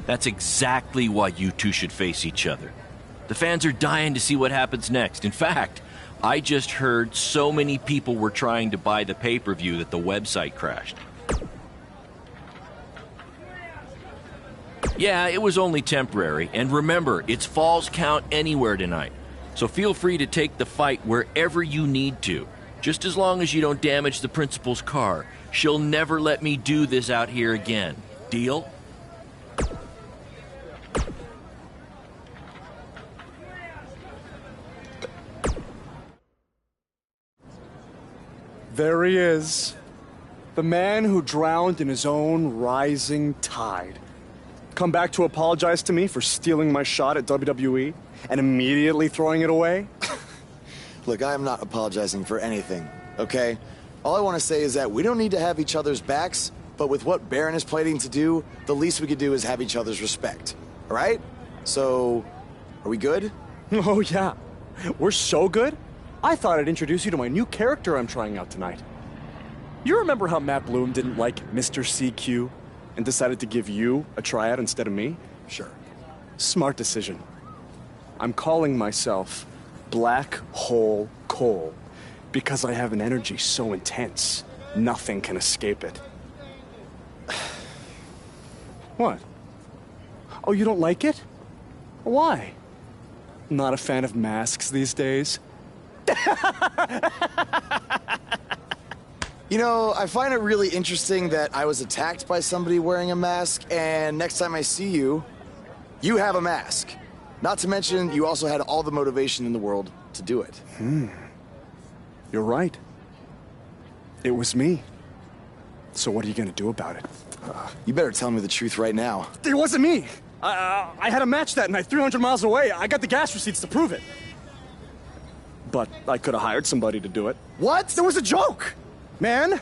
That's exactly why you two should face each other. The fans are dying to see what happens next. In fact, I just heard so many people were trying to buy the pay-per-view that the website crashed. Yeah, it was only temporary, and remember, it's Falls Count Anywhere tonight. So feel free to take the fight wherever you need to, just as long as you don't damage the principal's car. She'll never let me do this out here again. Deal? There he is. The man who drowned in his own rising tide. Come back to apologize to me for stealing my shot at WWE and immediately throwing it away? Look, I am not apologizing for anything, okay? All I want to say is that we don't need to have each other's backs, but with what Baron is planning to do, the least we could do is have each other's respect, all right? So, are we good? Oh, yeah. We're so good? I thought I'd introduce you to my new character I'm trying out tonight. You remember how Matt Bloom didn't like Mr. CQ and decided to give you a tryout instead of me? Sure. Smart decision. I'm calling myself Black Hole Cole because I have an energy so intense, nothing can escape it. What? Oh, you don't like it? Why? Not a fan of masks these days? You know, I find it really interesting that I was attacked by somebody wearing a mask, and next time I see you, you have a mask. Not to mention, you also had all the motivation in the world to do it. You're right. It was me. So what are you gonna do about it? You better tell me the truth right now. It wasn't me! I had a match that night, 300 miles away. I got the gas receipts to prove it. But I could have hired somebody to do it. What? That was a joke! Man,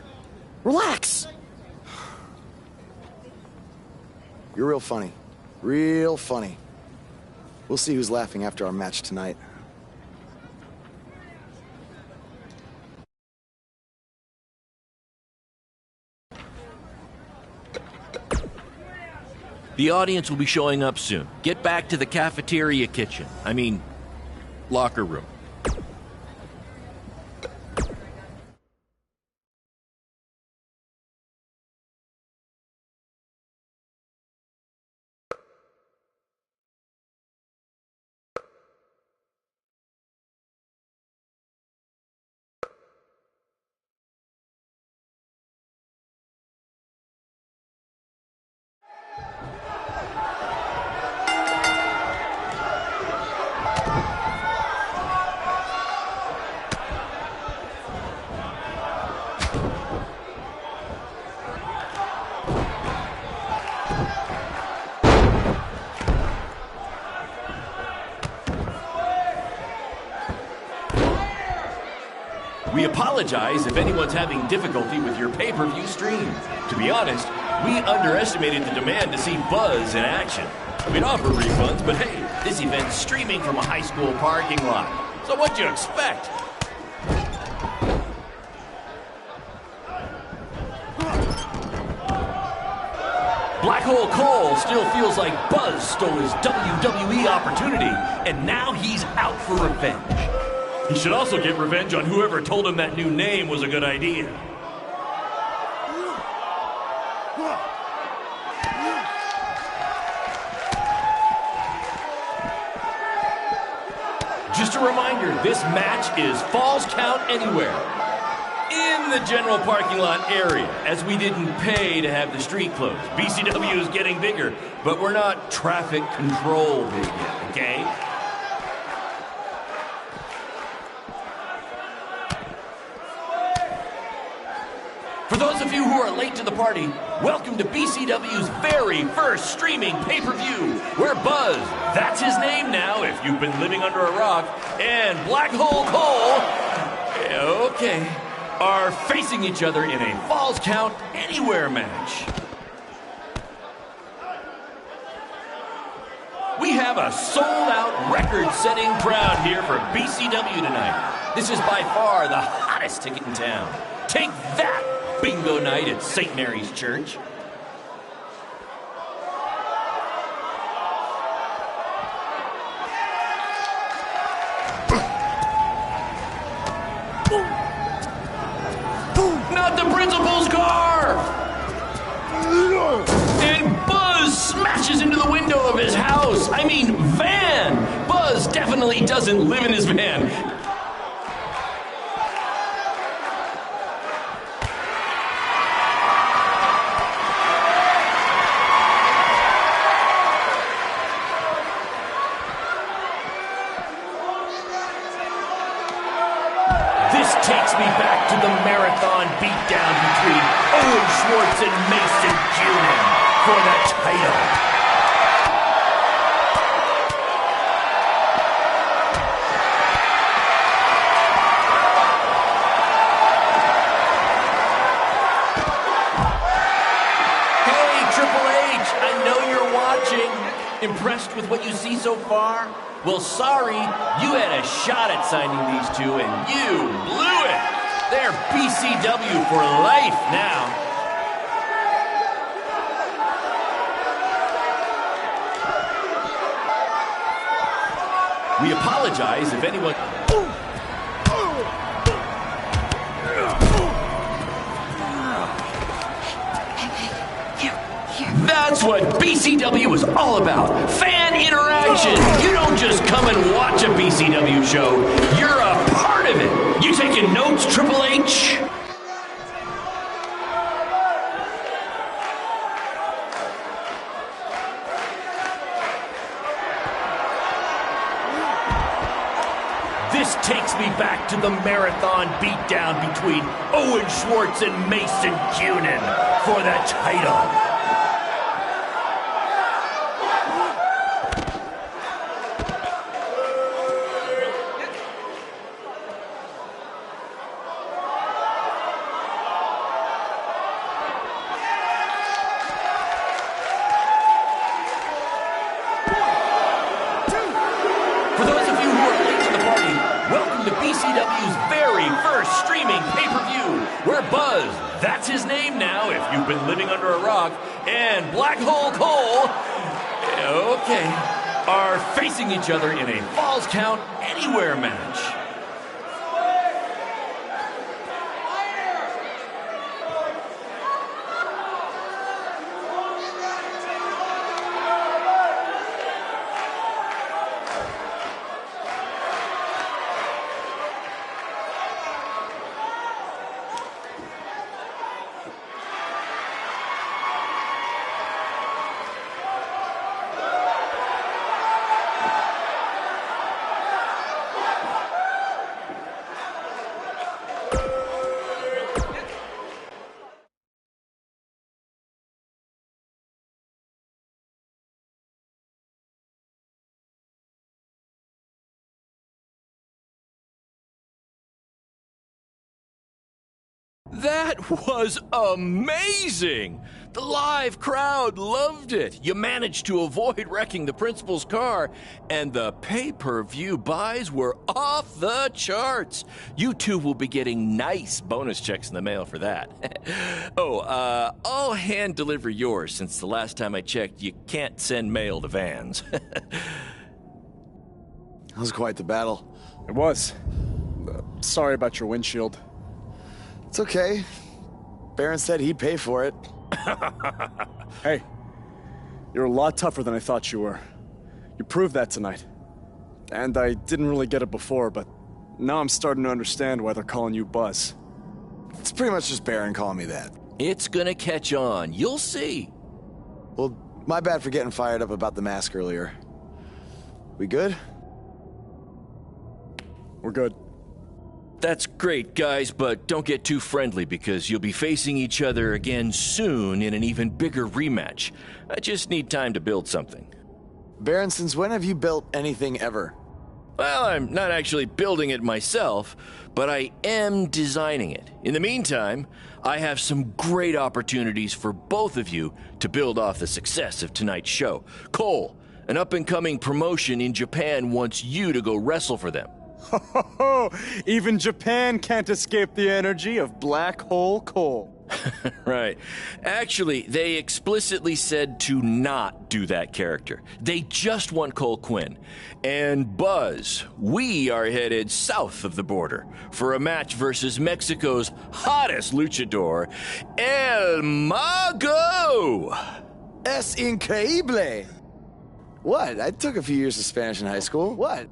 relax. You're real funny. Real funny. We'll see who's laughing after our match tonight. The audience will be showing up soon. Get back to the cafeteria kitchen. I mean, locker room. We apologize if anyone's having difficulty with your pay-per-view stream. To be honest, we underestimated the demand to see Buzz in action. We'd offer refunds, but hey, this event's streaming from a high school parking lot. So what'd you expect? Black Hole Cole still feels like Buzz stole his WWE opportunity, and now he's out for revenge. He should also get revenge on whoever told him that new name was a good idea. Just a reminder, this match is Falls Count Anywhere in the general parking lot area, as we didn't pay to have the street closed. BCW is getting bigger, but we're not traffic control big yet, okay? For those of you who are late to the party, welcome to BCW's very first streaming pay-per-view, where Buzz, that's his name now if you've been living under a rock, and Black Hole Cole, okay, are facing each other in a Falls Count Anywhere match. We have a sold-out, record-setting crowd here for BCW tonight. This is by far the hottest ticket in town. Take that! Bingo night at St. Mary's Church. principal's car! And Buzz smashes into the window of his house. I mean, van! Buzz definitely doesn't live in his van. This takes me back to the marathon beatdown between Owen Schwartz and Mason Cunin for the title. Hey, Triple H, I know you're watching. Impressed with what you see so far? Well, sorry, you had a shot at signing these two, and you blew it. They're BCW for life now. We apologize if anyone... That's what BCW is all about. Fan interaction. You don't just come and watch a BCW show. You're a part of it. You taking notes, Triple H? This takes me back to the marathon beatdown between Owen Schwartz and Mason Cunin for the title. For those of you who are late to the party, welcome to BCW's very first streaming pay-per-view, where Buzz, that's his name now if you've been living under a rock, and Black Hole Cole, okay, are facing each other in a Falls Count Anywhere match. That was amazing! The live crowd loved it. You managed to avoid wrecking the principal's car, and the pay-per-view buys were off the charts. You two will be getting nice bonus checks in the mail for that. I'll hand deliver yours since the last time I checked, you can't send mail to vans. That was quite the battle. It was. Sorry about your windshield. It's okay. Baron said he'd pay for it. Hey, you're a lot tougher than I thought you were. You proved that tonight. And I didn't really get it before, but now I'm starting to understand why they're calling you Buzz. It's pretty much just Baron calling me that. It's gonna catch on. You'll see. Well, my bad for getting fired up about the mask earlier. We good? We're good. That's great, guys, but don't get too friendly because you'll be facing each other again soon in an even bigger rematch. I just need time to build something. Baron, since when have you built anything ever? Well, I'm not actually building it myself, but I am designing it. In the meantime, I have some great opportunities for both of you to build off the success of tonight's show. Cole, an up-and-coming promotion in Japan wants you to go wrestle for them. Ho, ho, ho! Even Japan can't escape the energy of Black Hole Cole. Right. Actually, they explicitly said to not do that character. They just want Cole Quinn. And Buzz, we are headed south of the border for a match versus Mexico's hottest luchador, El Mago! Es increíble! What? I took a few years of Spanish in high school. What?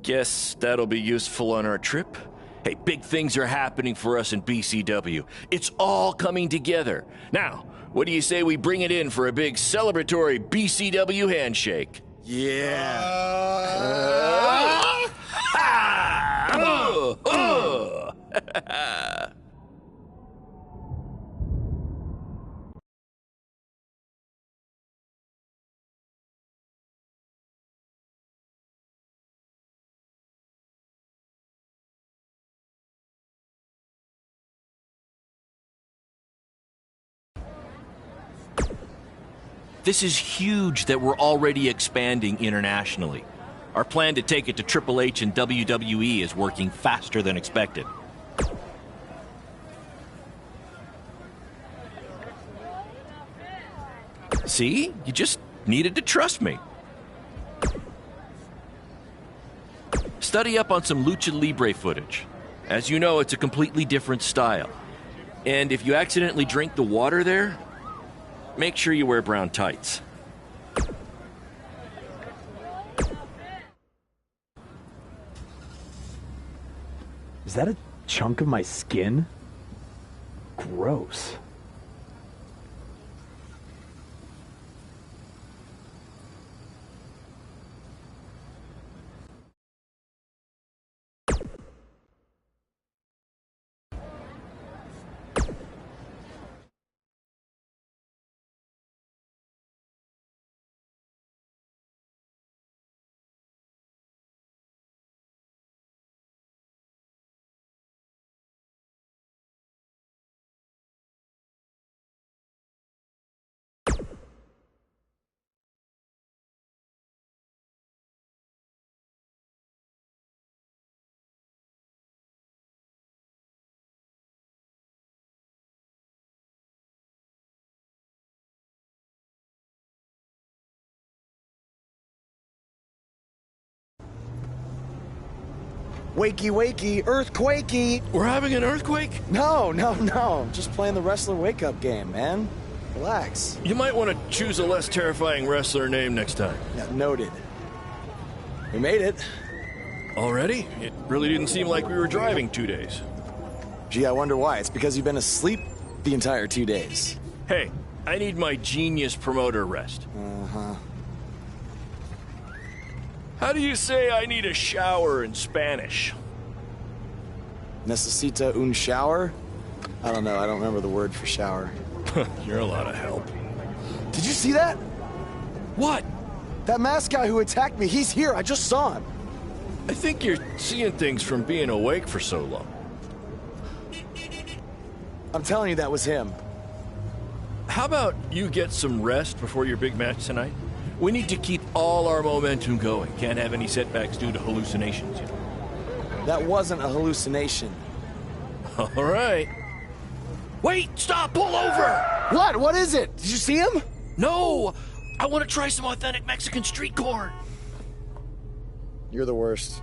Guess that'll be useful on our trip. Hey, big things are happening for us in BCW. It's all coming together. Now, what do you say we bring it in for a big celebratory BCW handshake? Yeah. This is huge that we're already expanding internationally. Our plan to take it to Triple H and WWE is working faster than expected. See? You just needed to trust me. Study up on some Lucha Libre footage. As you know, it's a completely different style. And if you accidentally drink the water there, make sure you wear brown tights. Is that a chunk of my skin? Gross. Wakey, wakey, earthquakey. We're having an earthquake? No. Just playing the wrestler wake-up game, man. Relax. You might want to choose a less terrifying wrestler name next time. Yeah, noted. We made it. Already? It really didn't seem like we were driving 2 days. Gee, I wonder why. It's because you've been asleep the entire 2 days. Hey, I need my genius promoter rest. Uh-huh. How do you say I need a shower in Spanish? Necesita un shower? I don't know. I don't remember the word for shower. You're a lot of help. Did you see that? What? That masked guy who attacked me, he's here. I just saw him. I think you're seeing things from being awake for so long. I'm telling you, that was him. How about you get some rest before your big match tonight? We need to keep all our momentum going. Can't have any setbacks due to hallucinations, you know. That wasn't a hallucination. All right. Wait, stop, pull over! What? What is it? Did you see him? No! I want to try some authentic Mexican street corn. You're the worst.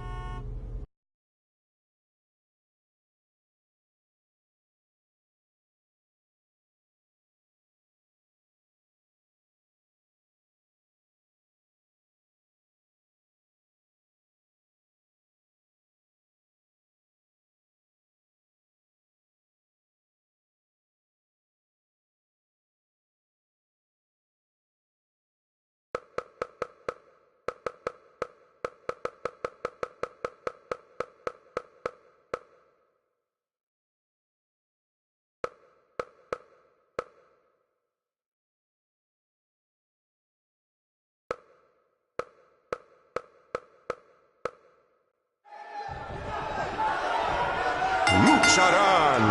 Lucharán.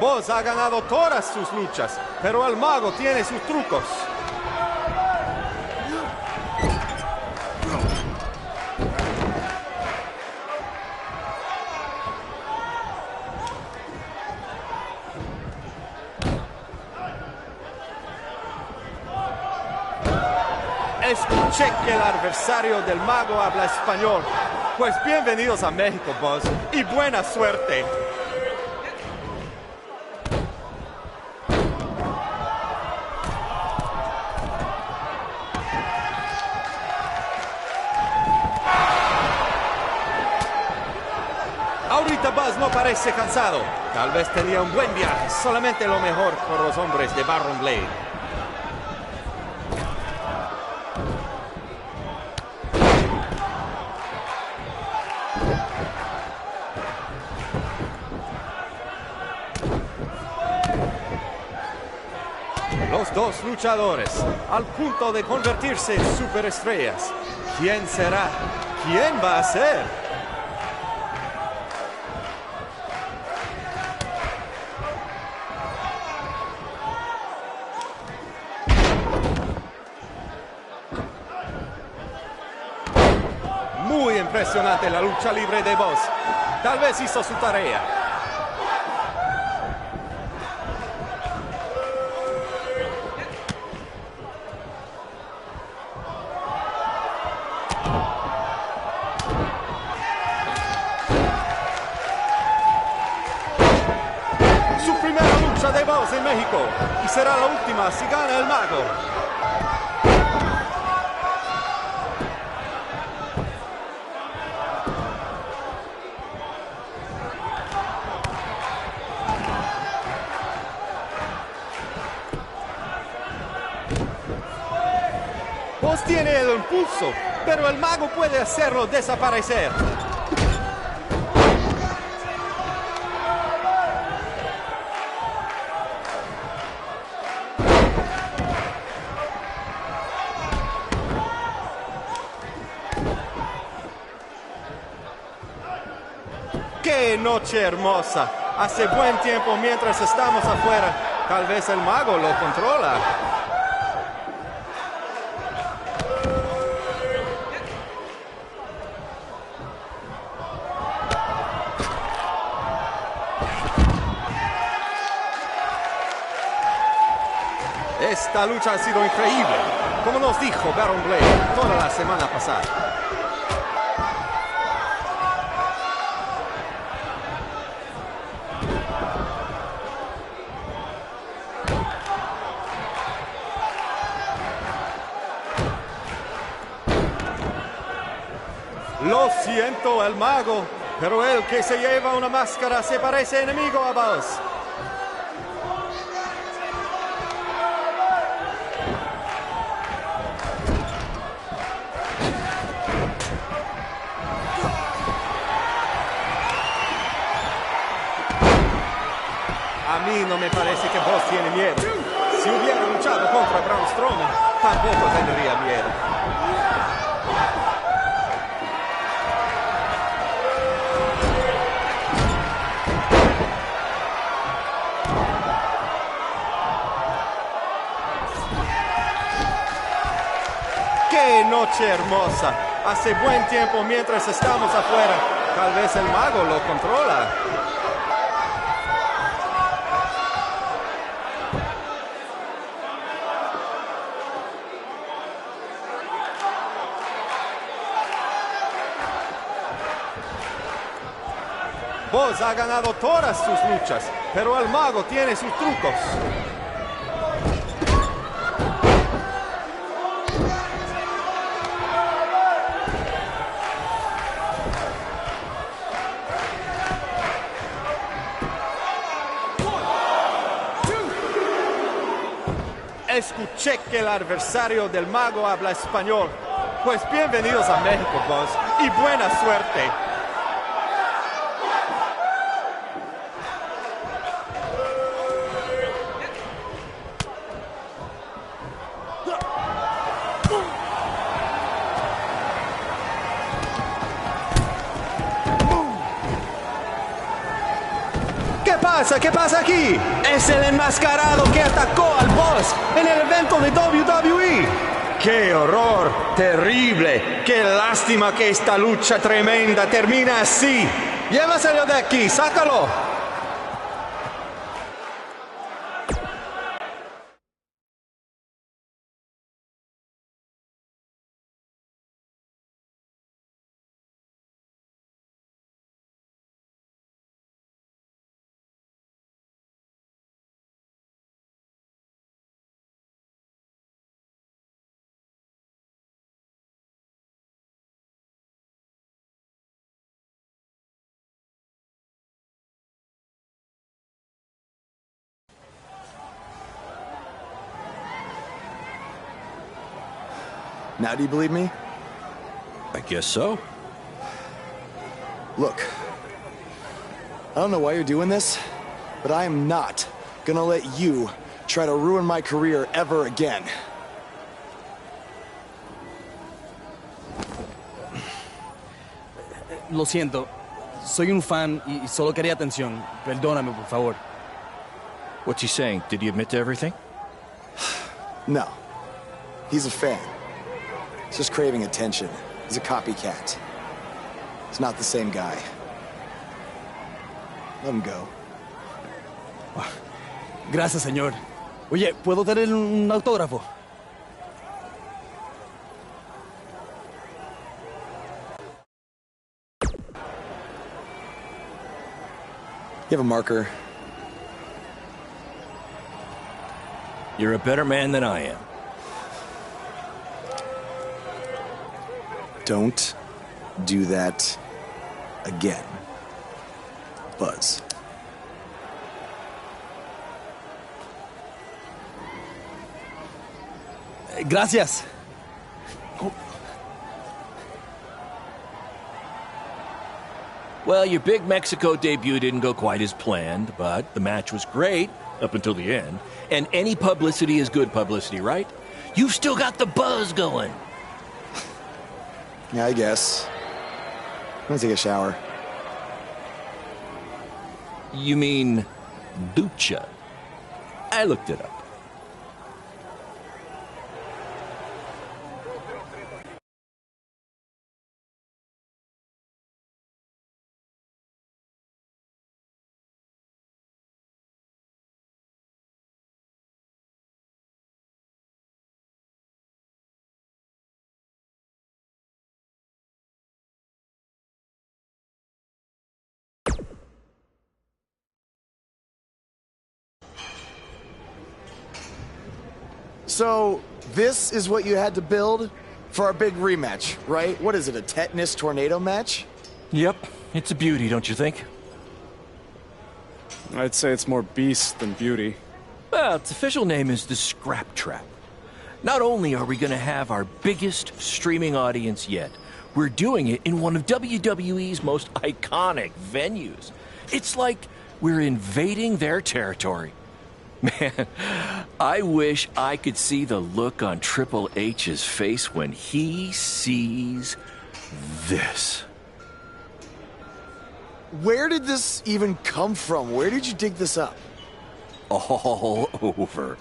Buzz ha ganado todas sus luchas, pero el mago tiene sus trucos. Escuché que el adversario del mago habla español. Pues bienvenidos a México, Buzz, y buena suerte. Ahorita Buzz no parece cansado. Tal vez tenía un buen viaje, solamente lo mejor por los hombres de Baron Blade. Los dos luchadores, al punto de convertirse en superestrellas. ¿Quién será? ¿Quién va a ser? Muy impresionante la lucha libre de Buzz. Tal vez hizo su tarea. Su primera lucha de Buzz en México, y será la última si gana el mago. Buzz tiene el impulso, pero el mago puede hacerlo desaparecer. ¡Qué noche hermosa! Hace buen tiempo mientras estamos afuera. Tal vez el mago lo controla. Esta lucha ha sido increíble, como nos dijo Baron Blade toda la semana pasada. Lo siento, el mago, pero el que se lleva una máscara se parece enemigo a Buzz. A mí no me parece que Buzz tiene miedo. Si hubiera luchado contra Braun Strowman, tampoco tendría miedo. ¡Qué noche hermosa! Hace buen tiempo mientras estamos afuera. Tal vez el mago lo controla. Buzz ha ganado todas sus luchas, pero el mago tiene sus trucos. Escuché que el adversario del mago habla español. Pues bienvenidos a México, Buzz, y buena suerte. pasa? ¿Qué pasa aquí? Es el enmascarado que atacó al boss en el evento de WWE. ¡Qué horror! ¡Terrible! ¡Qué lástima que esta lucha tremenda termina así! ¡Llévaselo de aquí! ¡Sácalo! Now do you believe me? I guess so. Look, I don't know why you're doing this, but I am not gonna let you try to ruin my career ever again. Lo siento. Soy un fan y solo quería atención. Perdóname, por favor. What's he saying? Did he admit to everything? No. He's a fan. He's just craving attention. He's a copycat. He's not the same guy. Let him go. Gracias, señor. Oye, ¿puedo tener un autógrafo? You have a marker? You're a better man than I am. Don't do that again, Buzz. Gracias. Well, your big Mexico debut didn't go quite as planned, but the match was great up until the end. And any publicity is good publicity, right? You've still got the buzz going. Yeah, I guess. I'm gonna take a shower. You mean ducha? I looked it up. So, this is what you had to build for our big rematch, right? What is it, a tetanus tornado match? Yep, it's a beauty, don't you think? I'd say it's more beast than beauty. Well, its official name is the Scrap Trap. Not only are we going to have our biggest streaming audience yet, we're doing it in one of WWE's most iconic venues. It's like we're invading their territory. Man, I wish I could see the look on Triple H's face when he sees this. Where did this even come from? Where did you dig this up? All over.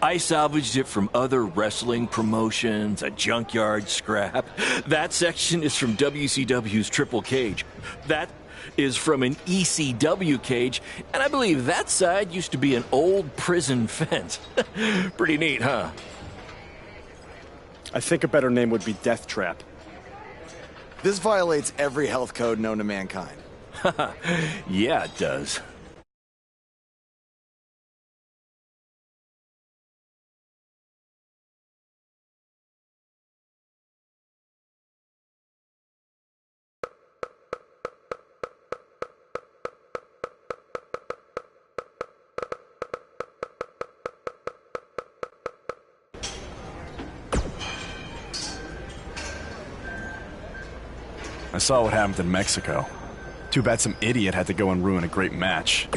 I salvaged it from other wrestling promotions, a junkyard scrap. That section is from WCW's Triple Cage. That is from an ECW cage, and I believe that side used to be an old prison fence. Pretty neat, huh? I think a better name would be Death Trap. This violates every health code known to mankind. Yeah, it does. I saw what happened in Mexico. Too bad some idiot had to go and ruin a great match.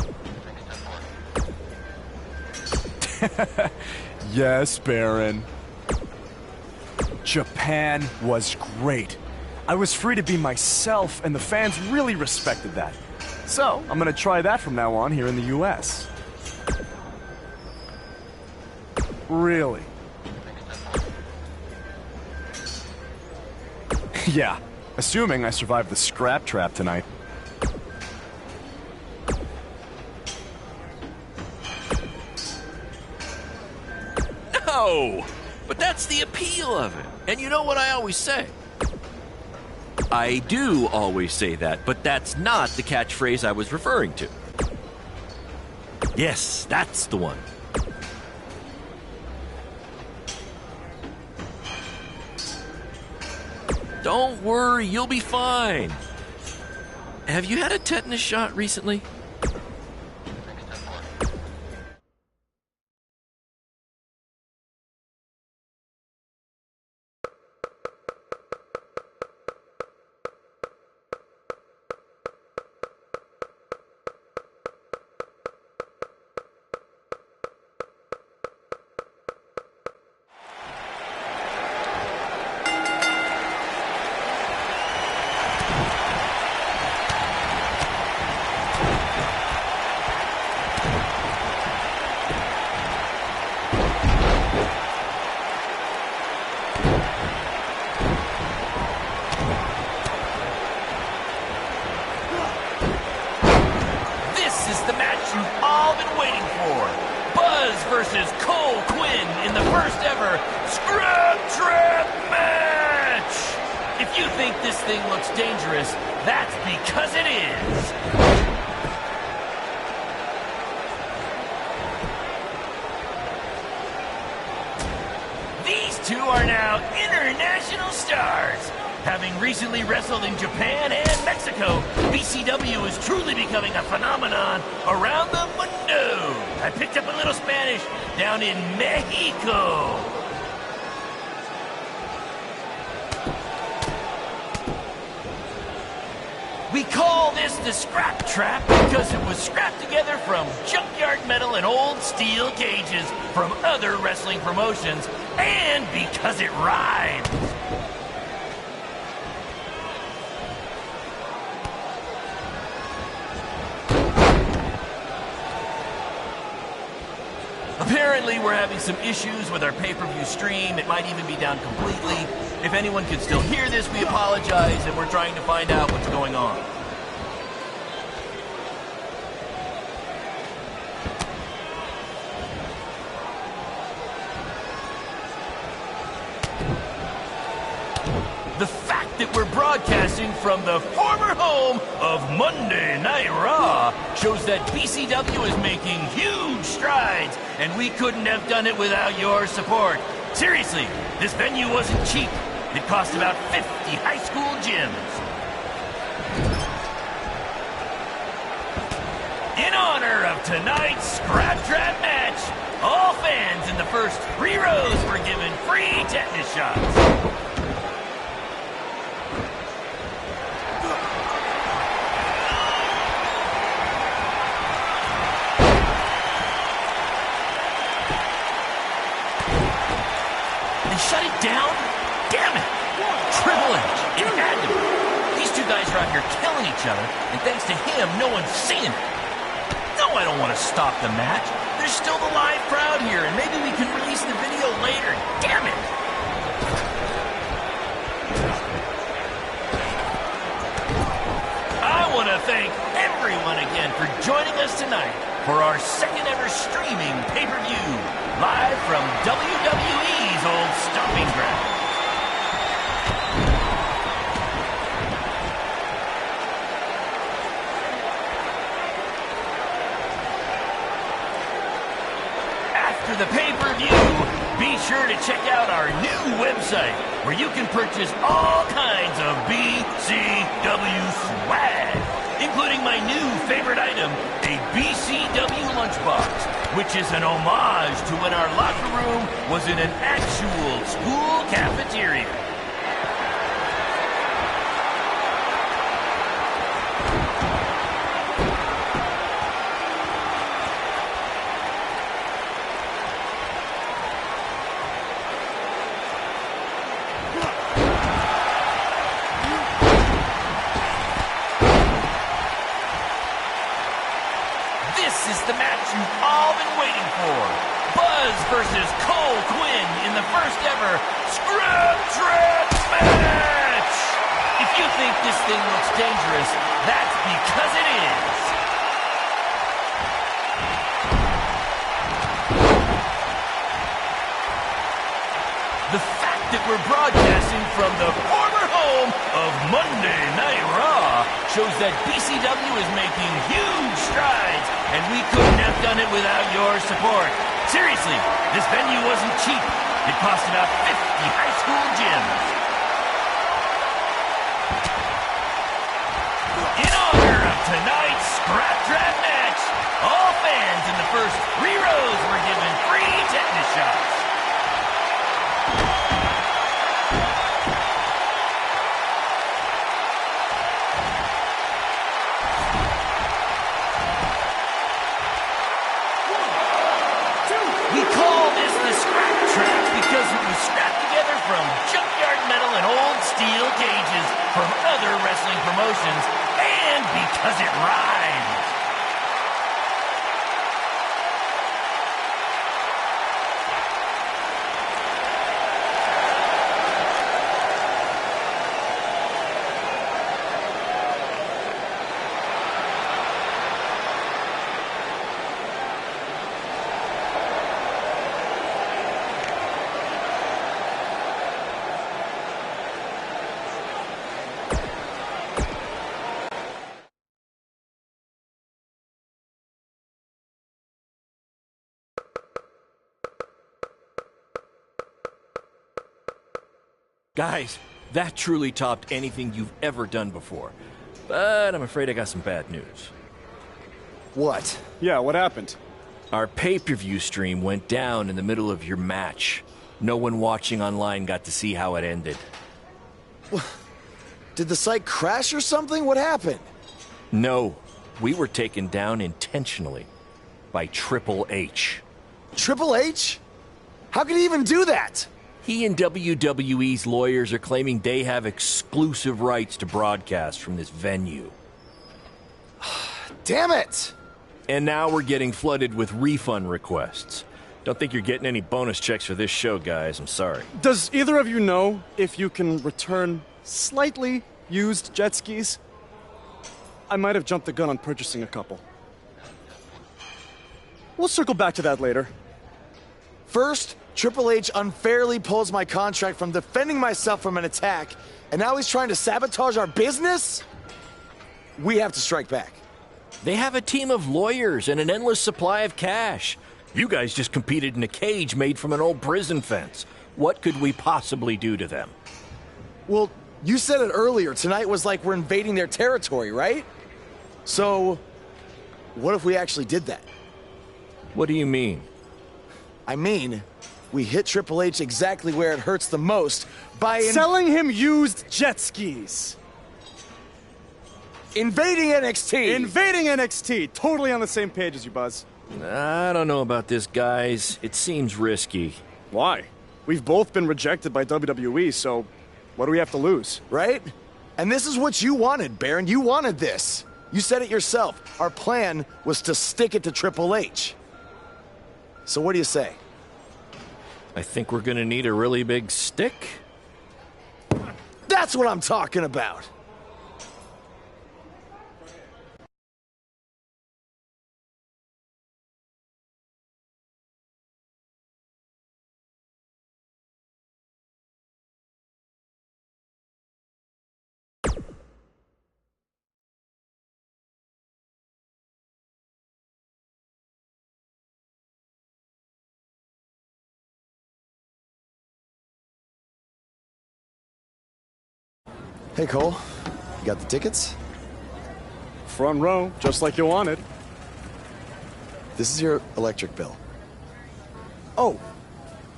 Yes, Baron. Japan was great. I was free to be myself, and the fans really respected that. So, I'm gonna try that from now on here in the US. Really? Yeah, assuming I survive the scrap trap tonight. No! But that's the appeal of it. And you know what I always say? I do always say that, but that's not the catchphrase I was referring to. Yes, that's the one. Don't worry, you'll be fine. Have you had a tetanus shot recently? Versus Cole Quinn in the first ever Scrap Trap match! If you think this thing looks dangerous, that's because it is! These two are now international stars! Having recently wrestled in Japan and Mexico, BCW is truly becoming a phenomenon around the mundo. I picked up a little Spanish down in Mexico. We call this the Scrap Trap because it was scrapped together from junkyard metal and old steel cages from other wrestling promotions, and because it rhymes. Apparently, we're having some issues with our pay-per-view stream. It might even be down completely. If anyone can still hear this, we apologize, and we're trying to find out what's going on. The fact that we're broadcasting from the former home of Monday Night Raw shows that BCW is making huge strides, and we couldn't have done it without your support. Seriously, this venue wasn't cheap. It cost about 50 high school gyms. In honor of tonight's Scrap Trap match, all fans in the first 3 rows were given free tetanus shots. Shut it down? Damn it! Triple H, it had to be. These two guys are out here killing each other, and thanks to him, no one's seeing it. No, I don't want to stop the match. There's still the live crowd here, and maybe we can release the video later. Damn it! I want to thank everyone again for joining us tonight for our second ever streaming pay-per-view, live from WWE's old stomping ground. After the pay-per-view, be sure to check out our new website, where you can purchase all kinds of BCW swag, including my new favorite item, a BCW lunchbox, which is an homage to when our locker room was in an actual school cafeteria. the match you've all been waiting for. Buzz versus Cole Quinn in the first ever Scrub Trap match! If you think this thing looks dangerous, that's because it is. The fact that we're broadcasting from the former home of Monday Night Raw shows that BCW is making huge strides, and we couldn't have done it without your support. Seriously, this venue wasn't cheap. It cost about 50 high school gyms. In honor of tonight's Scrap Trap match, all fans in the first 3 rows were given free tetanus shots. We call this the Scrap Trap because it was scrapped together from junkyard metal and old steel cages from other wrestling promotions, and because it rhymes. Guys, that truly topped anything you've ever done before. But I'm afraid I got some bad news. What? Yeah, what happened? Our pay-per-view stream went down in the middle of your match. No one watching online got to see how it ended. Did the site crash or something? What happened? No, we were taken down intentionally by Triple H. Triple H? How could he even do that? He and WWE's lawyers are claiming they have exclusive rights to broadcast from this venue. Damn it! And now we're getting flooded with refund requests. Don't think you're getting any bonus checks for this show, guys. I'm sorry. Does either of you know if you can return slightly used jet skis? I might have jumped the gun on purchasing a couple. We'll circle back to that later. First, Triple H unfairly pulls my contract from defending myself from an attack, and now he's trying to sabotage our business? We have to strike back. They have a team of lawyers and an endless supply of cash. You guys just competed in a cage made from an old prison fence. What could we possibly do to them? Well, you said it earlier. Tonight was like we're invading their territory, right? So, what if we actually did that? What do you mean? I mean, we hit Triple H exactly where it hurts the most by Selling him used jet skis. invading NXT. Invading NXT. Totally on the same page as you, Buzz. I don't know about this, guys. It seems risky. Why? We've both been rejected by WWE, so what do we have to lose? Right? And this is what you wanted, Baron. You wanted this. You said it yourself. Our plan was to stick it to Triple H. So what do you say? I think we're gonna need a really big stick. That's what I'm talking about. Hey, Cole. You got the tickets? Front row, just like you wanted. This is your electric bill. Oh,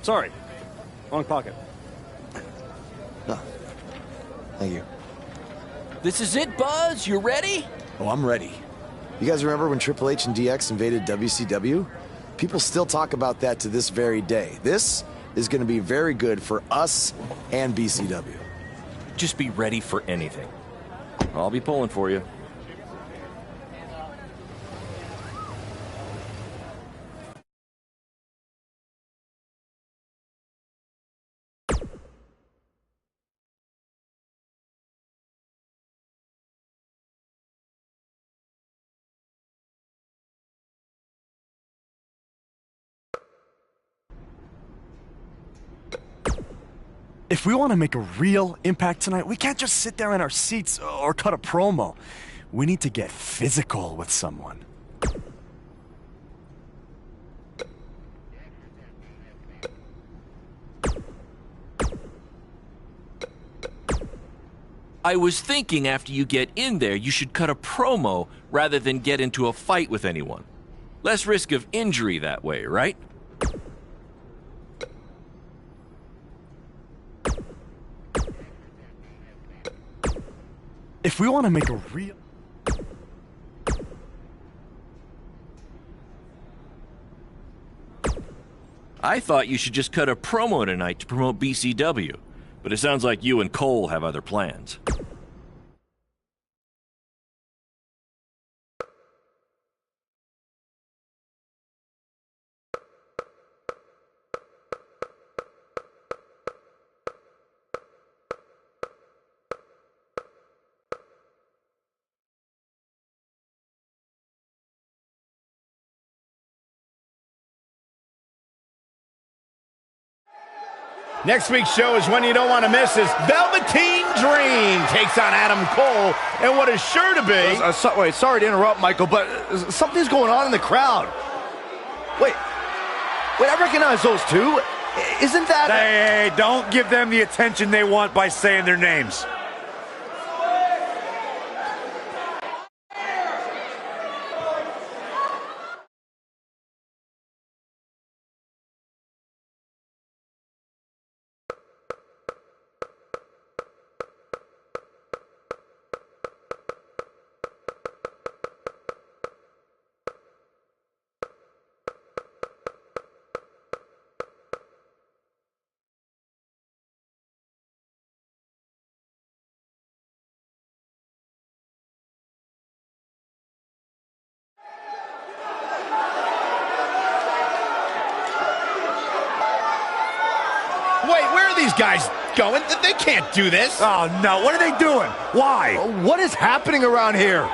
sorry. Wrong pocket. No. Thank you. This is it, Buzz. You ready? Oh, I'm ready. You guys remember when Triple H and DX invaded WCW? People still talk about that to this very day. This is going to be very good for us and BCW. Just be ready for anything. I'll be pulling for you. If we want to make a real impact tonight, we can't just sit there in our seats or cut a promo. We need to get physical with someone. I was thinking after you get in there, you should cut a promo rather than get into a fight with anyone. Less risk of injury that way, right? If we want to make a real... I thought you should just cut a promo tonight to promote BCW, but it sounds like you and Cole have other plans. Next week's show is one you don't want to miss as Velveteen Dream takes on Adam Cole and what is sure to be... Wait, sorry to interrupt, Michael, but something's going on in the crowd. Wait, I recognize those two. Isn't that... Hey, don't give them the attention they want by saying their names. Wait, where are these guys going? They can't do this. Oh, no. What are they doing? Why? What is happening around here?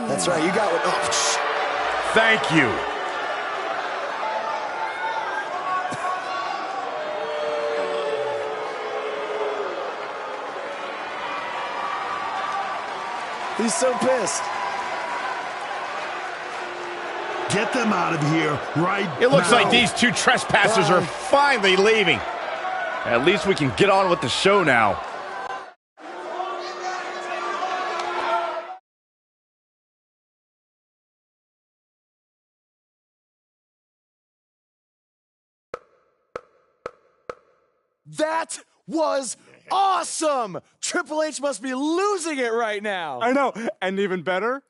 That's right, you got what... Oh, Thank you. he's so pissed. Get them out of here right It looks now. like these two trespassers are finally leaving. At least we can get on with the show now. That was awesome! Triple H must be losing it right now. I know. And even better,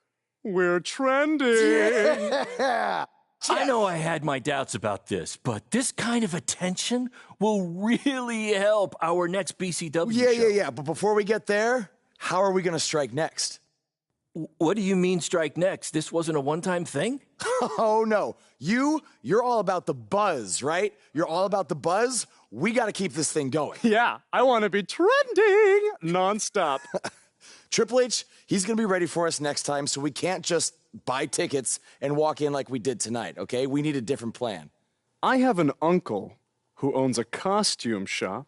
we're trending. Yeah. I know I had my doubts about this, but this kind of attention will really help our next BCW show. Yeah. But before we get there, how are we going to strike next? What do you mean strike next? This wasn't a one-time thing? Oh, no. You're all about the buzz, right? You're all about the buzz. We got to keep this thing going. Yeah, I want to be trending nonstop. Triple H, he's going to be ready for us next time, so we can't just buy tickets and walk in like we did tonight, okay? We need a different plan. I have an uncle who owns a costume shop.